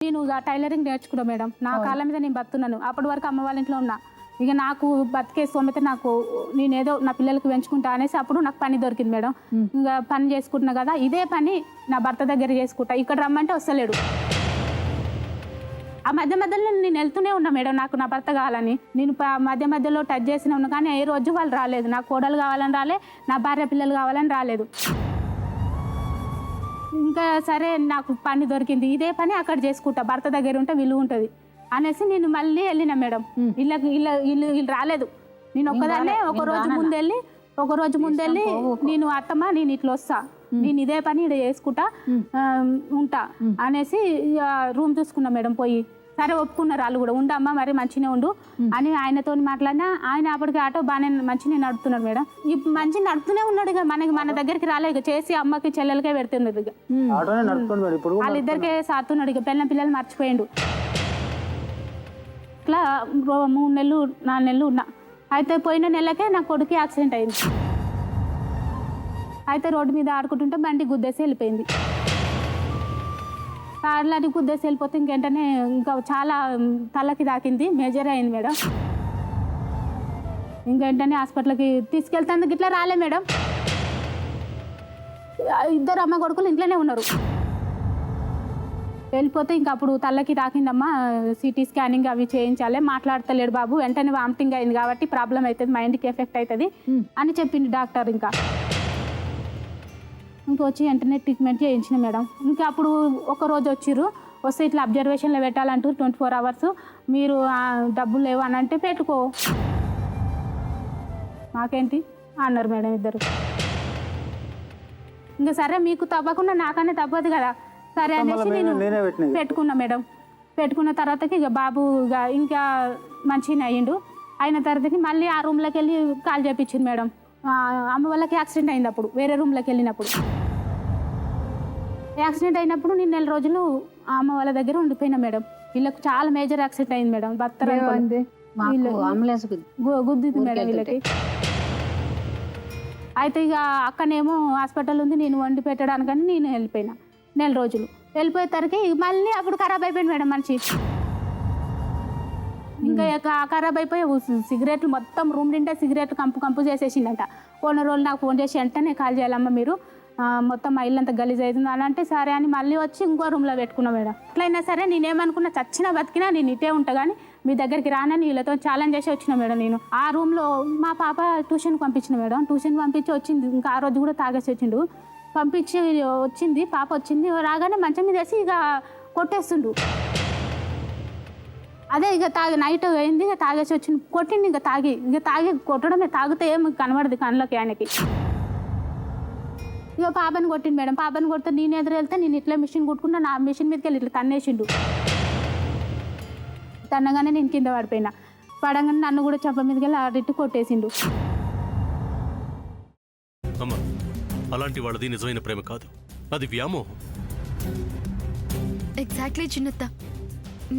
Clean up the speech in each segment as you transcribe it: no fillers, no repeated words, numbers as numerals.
నేను టైలరింగ్ నేర్చుకున్నా మేడం. నా కాళ్ళ మీద నేను బతున్నాను. అప్పటి వరకు అమ్మ వాళ్ళ ఇంట్లో ఉన్నా. ఇక నాకు బతికే సోమైతే నాకు నేనేదో నా పిల్లలకి పెంచుకుంటా అనేసి అప్పుడు నాకు పని దొరికింది మేడం. ఇంకా పని చేసుకుంటున్నా కదా, ఇదే పని నా భర్త దగ్గర చేసుకుంటా. ఇక్కడ రమ్మంటే వస్తలేడు. ఆ మధ్య మధ్యలో నేను వెళ్తూనే ఉన్నా మేడం, నాకు నా భర్త కావాలని. నేను మధ్య మధ్యలో టచ్ చేస్తూనే ఉన్నా, కానీ ఏ రోజు వాళ్ళు రాలేదు. నాకు కోడలు కావాలని రాలే, నా భార్య పిల్లలు కావాలని రాలేదు. ఇంకా సరే నాకు పని దొరికింది, ఇదే పని అక్కడ చేసుకుంటా, భర్త దగ్గర ఉంటే విలువ ఉంటుంది అనేసి నేను మళ్ళీ వెళ్ళిన మేడం. వీళ్ళు రాలేదు. నేను ఒక్కదాన్నే ఒక రోజు ముందెళ్ళి నేను అత్తమ్మ నేను ఇట్లా వస్తా, నేను ఇదే పని ఇక్కడ చేసుకుంటా ఉంటా అనేసి రూమ్ చూసుకున్నా మేడం. పోయి సరే ఒప్పుకున్నారు వాళ్ళు కూడా, ఉండమ్మా మరి మంచిగా ఉండు అని ఆయనతో మాట్లాడినా. ఆయన అప్పటికి ఆటో బాగానే మంచిగా నడుపుతున్నాడు మేడం. ఇప్పుడు మంచిగా నడుపుతూనే ఉన్నాడు. ఇక మన దగ్గరికి రాలేదు. ఇక చేసి అమ్మకి చెల్లెలకే పెడుతున్నారు. ఇక వాళ్ళిద్దరికే సాతున్నాడు. ఇక పిల్లలు మర్చిపోయిండు. ఇట్లా 3 నెలలు 4 నెలలు ఉన్నా. అయితే పోయిన నెలకే నా కొడుకు యాక్సిడెంట్ అయింది. అయితే రోడ్డు మీద ఆడుకుంటుంటే బండి గుద్దేసి వెళ్ళిపోయింది. కార్లని గుద్దేసి వెళ్ళిపోతే ఇంకేంటనే ఇంకా చాలా తలకి తాకింది, మేజర్ అయింది మేడం. ఇంకేంటనే హాస్పిటల్కి తీసుకెళ్తాను ఇట్లా రాలే మేడం. 2 అమ్మ కొడుకులు ఇంట్లోనే ఉన్నారు. వెళ్ళిపోతే ఇంకా అప్పుడు తలకి తాకిందమ్మా, సిటీ స్కానింగ్ అవి చేయించాలి, మాట్లాడతలేడు బాబు, వెంటనే వామిటింగ్ అయింది కాబట్టి ప్రాబ్లం అవుతుంది, మైండ్కి ఎఫెక్ట్ అవుతుంది అని చెప్పింది డాక్టర్. ఇంకొచ్చి వెంటనే ట్రీట్మెంట్ చేయించిన మేడం. ఇంకా అప్పుడు ఒకరోజు వస్తే ఇట్లా అబ్జర్వేషన్లో పెట్టాలంటూ 24 hours, మీరు డబ్బులు లేవు అని అంటే పెట్టుకో మాకేంటి అన్నారు మేడం ఇద్దరు. ఇంకా సరే మీకు తప్పకుండా నాకనే తప్పదు కదా, సరే అనేసి నేను పెట్టుకున్నా మేడం. పెట్టుకున్న తర్వాతకి ఇక బాబు ఇంకా మంచిగా అయ్యిండు. అయిన తర్వాతకి మళ్ళీ ఆ రూమ్లోకి వెళ్ళి కాల్ చేయించింది మేడం. అమ్మ వాళ్ళకి యాక్సిడెంట్ అయింది. అప్పుడు వేరే రూమ్లోకి వెళ్ళినప్పుడు యాక్సిడెంట్ అయినప్పుడు నేను 4 రోజులు అమ్మ వాళ్ళ దగ్గర ఉండిపోయినా మేడం. వీళ్ళకి చాలా మేజర్ యాక్సిడెంట్ అయింది మేడం. గుద్దింది మేడం వీళ్ళకి. అయితే ఇక అక్కనేమో హాస్పిటల్ ఉంది, నేను వండి పెట్టడానికని నేను వెళ్ళిపోయినా. 4 రోజులు వెళ్ళిపోయేసరికి మళ్ళీ అప్పుడు ఖరాబ్ అయిపోయింది మేడం మనిషి. ఇంకా ఖరాబ్ అయిపోయి సిగరెట్లు మొత్తం రూమ్ నిండా సిగరెట్లు కంపు చేసేసిందంట. ఓనర్ వాళ్ళు నాకు ఫోన్ చేసి వెంటనే కాల్ చేయాలమ్మా మీరు, మొత్తం మా ఇల్లు అంతా గలీజ్ అవుతుంది అని అంటే సరే అని మళ్ళీ వచ్చి ఇంకో రూమ్లో పెట్టుకున్నా మేడం. ఎట్లయినా సరే నేనేమనుకున్నా, చచ్చినా బతికినా నేను ఇటే ఉంటా కానీ మీ దగ్గరికి రానని వీళ్ళతో ఛాలెంజ్ చేసి వచ్చిన మేడం. నేను ఆ రూమ్లో మా పాప ట్యూషన్కి పంపించిన మేడం. ట్యూషన్కి పంపించి వచ్చింది, ఇంకా ఆ రోజు కూడా తాగేసి వచ్చిండు. పంపించి వచ్చింది పాప, వచ్చింది రాగానే మంచం మీద వేసి ఇక కొట్టేస్తుండు. అదే ఇక నైట్ అయింది, ఇక తాగేసి వచ్చింది, కొట్టింది. ఇక తాగి కొట్టడమే, తాగితే ఏమి కనబడదు కళ్ళకి ఆయనకి. ఇక పాపని కొట్టింది మేడం. పాపని కొడితే నేను ఎదురు వెళ్తే నేను ఇట్లా మిషన్ కుట్టుకుంటా, నా మిషన్ మీదకి వెళ్ళి ఇట్లా తన్నేసిండు. తన్నగానే నేను కింద పడిపోయినా. పడగానే నన్ను కూడా చెంప మీదకి వెళ్ళి ఆడిట్టు కొట్టేసిండు. అలాంటి వాళ్ళది నిజమైన ప్రేమ కాదు, అది వ్యామోహం. ఎగ్జాక్ట్లీ చిన్నత్త,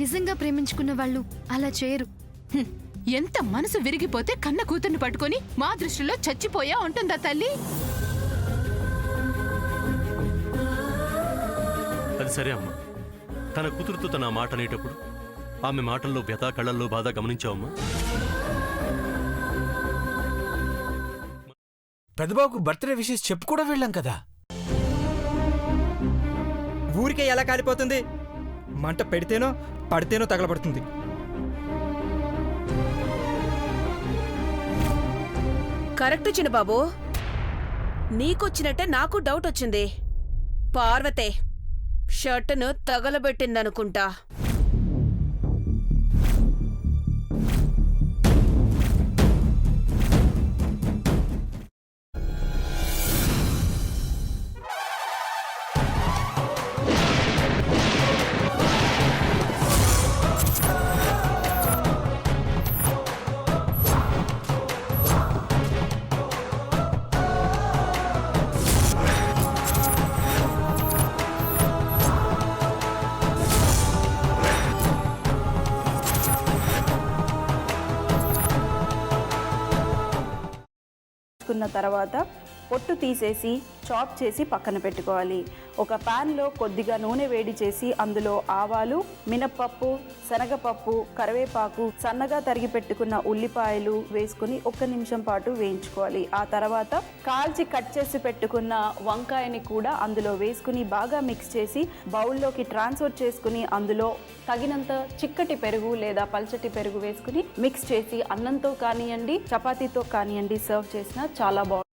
నిజంగా ప్రేమించుకున్న వాళ్ళు అలా చేయరు. ఎంత మనసు విరిగిపోతే కన్న కూతుర్ని పట్టుకొని మా దృష్టిలో చచ్చిపోయా ఉంటుందా తల్లి? అది సరే అమ్మా, తన కూతురుతో తన మాట అనేటప్పుడు ఆమె మాటల్లో వ్యథ, కళ్ళల్లో బాధ గమనించావమ్మా? పెద్దబాబుకు బర్త్డే విషెస్ చెప్పు కూడా వెళ్ళాం కదా. ఊరికే ఎలా కాలిపోతుంది? మంట పెడితేనో పడితేనో తగలబడుతుంది. కరెక్ట్ చిన్నబాబు, నీకొచ్చినట్టే నాకు డౌట్ వచ్చింది. పార్వతే షర్టును తగలబెట్టిందనుకుంటా. తర్వాత పొట్టు తీసేసి చాప్ చేసి పక్కన పెట్టుకోవాలి. ఒక ప్యాన్లో కొద్దిగా నూనె వేడి చేసి అందులో ఆవాలు, మినప్పప్పు, శనగపప్పు, కరివేపాకు, సన్నగా తరిగి పెట్టుకున్న ఉల్లిపాయలు వేసుకుని 1 నిమిషం పాటు వేయించుకోవాలి. ఆ తర్వాత కాల్చి కట్ చేసి పెట్టుకున్న వంకాయని కూడా అందులో వేసుకుని బాగా మిక్స్ చేసి బౌల్లోకి ట్రాన్స్ఫర్ చేసుకుని అందులో తగినంత చిక్కటి పెరుగు లేదా పల్చటి పెరుగు వేసుకుని మిక్స్ చేసి అన్నంతో కానివ్వండి, చపాతీతో కానివ్వండి సర్వ్ చేసినా చాలా బాగుంటుంది.